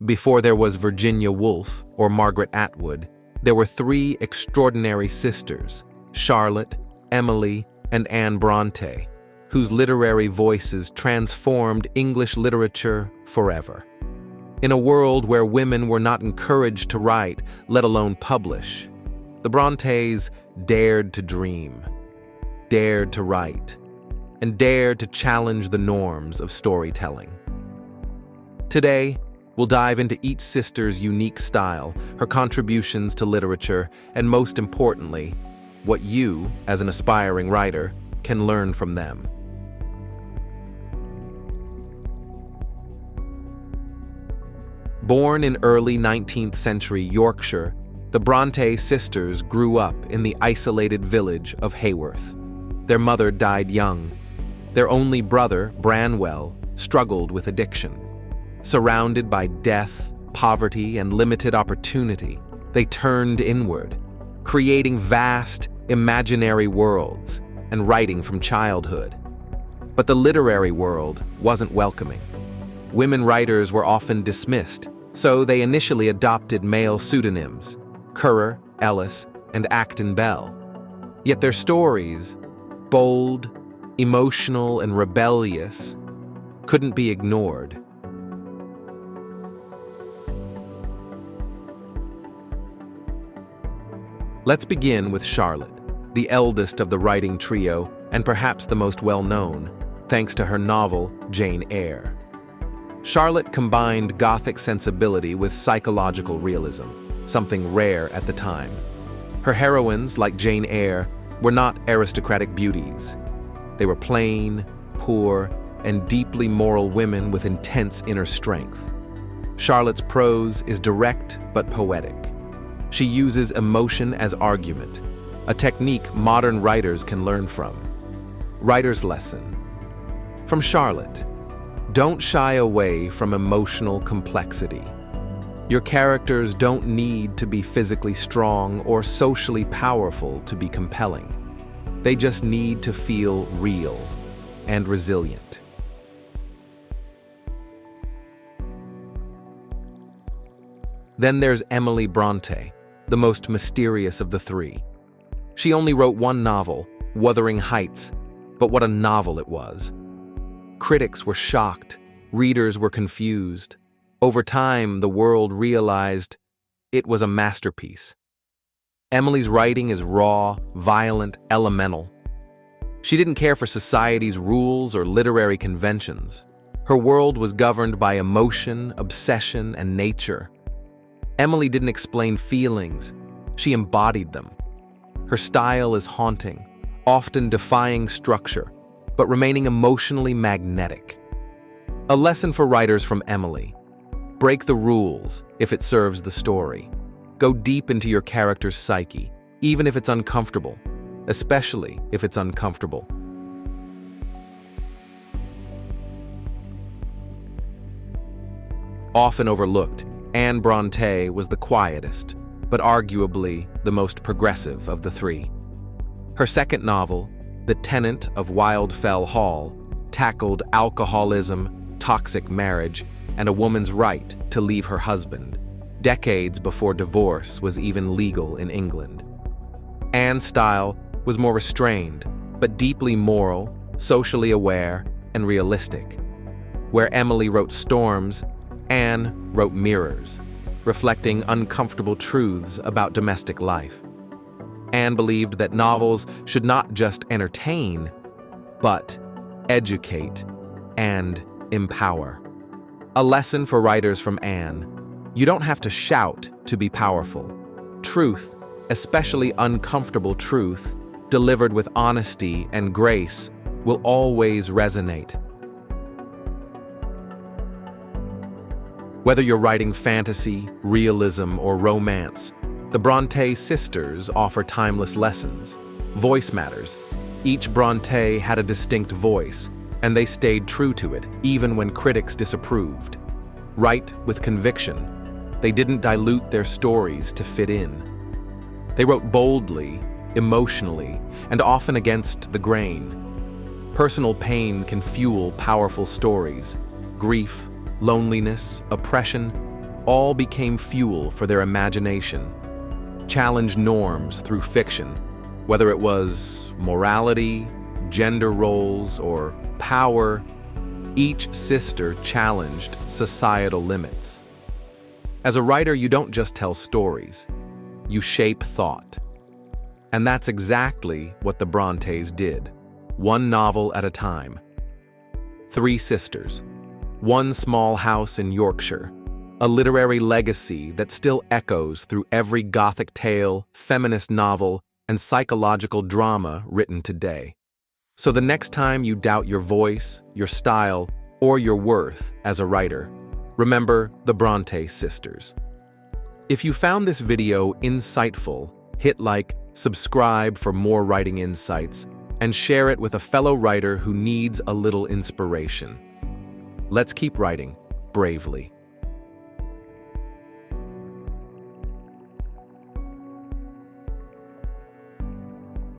Before there was Virginia Woolf or Margaret Atwood, there were three extraordinary sisters, Charlotte, Emily, and Anne Brontë, whose literary voices transformed English literature forever. In a world where women were not encouraged to write, let alone publish, the Brontës dared to dream, dared to write, and dared to challenge the norms of storytelling. Today, we'll dive into each sister's unique style, her contributions to literature, and most importantly, what you, as an aspiring writer, can learn from them. Born in early 19th century Yorkshire, the Brontë sisters grew up in the isolated village of Haworth. Their mother died young. Their only brother, Branwell, struggled with addiction. Surrounded by death, poverty, and limited opportunity, they turned inward, creating vast, imaginary worlds and writing from childhood. But the literary world wasn't welcoming. Women writers were often dismissed, so they initially adopted male pseudonyms, Currer, Ellis, and Acton Bell. Yet their stories, bold, emotional, and rebellious, couldn't be ignored. Let's begin with Charlotte, the eldest of the writing trio and perhaps the most well-known, thanks to her novel, Jane Eyre. Charlotte combined Gothic sensibility with psychological realism, something rare at the time. Her heroines, like Jane Eyre, were not aristocratic beauties. They were plain, poor, and deeply moral women with intense inner strength. Charlotte's prose is direct but poetic. She uses emotion as argument, a technique modern writers can learn from. Writer's lesson. From Charlotte: don't shy away from emotional complexity. Your characters don't need to be physically strong or socially powerful to be compelling. They just need to feel real and resilient. Then there's Emily Brontë, the most mysterious of the three. She only wrote one novel, Wuthering Heights, but what a novel it was. Critics were shocked, readers were confused. Over time, the world realized it was a masterpiece. Emily's writing is raw, violent, elemental. She didn't care for society's rules or literary conventions. Her world was governed by emotion, obsession, and nature. Emily didn't explain feelings, she embodied them. Her style is haunting, often defying structure, but remaining emotionally magnetic. A lesson for writers from Emily: break the rules if it serves the story. Go deep into your character's psyche, even if it's uncomfortable, especially if it's uncomfortable. Often overlooked, Anne Brontë was the quietest, but arguably the most progressive of the three. Her second novel, The Tenant of Wildfell Hall, tackled alcoholism, toxic marriage, and a woman's right to leave her husband, decades before divorce was even legal in England. Anne's style was more restrained, but deeply moral, socially aware, and realistic. Where Emily wrote storms, Anne wrote mirrors, reflecting uncomfortable truths about domestic life. Anne believed that novels should not just entertain, but educate and empower. A lesson for writers from Anne: you don't have to shout to be powerful. Truth, especially uncomfortable truth, delivered with honesty and grace, will always resonate. Whether you're writing fantasy, realism, or romance, the Brontë sisters offer timeless lessons. Voice matters. Each Brontë had a distinct voice, and they stayed true to it, even when critics disapproved. Write with conviction. They didn't dilute their stories to fit in. They wrote boldly, emotionally, and often against the grain. Personal pain can fuel powerful stories. Grief, loneliness, oppression, all became fuel for their imagination, challenged norms through fiction, whether it was morality, gender roles, or power. Each sister challenged societal limits. As a writer, you don't just tell stories, you shape thought. And that's exactly what the Brontes did, one novel at a time. 3 sisters, one small house in Yorkshire, a literary legacy that still echoes through every Gothic tale, feminist novel, and psychological drama written today. So the next time you doubt your voice, your style, or your worth as a writer, remember the Bronte sisters. If you found this video insightful, hit like, subscribe for more writing insights, and share it with a fellow writer who needs a little inspiration. Let's keep writing bravely.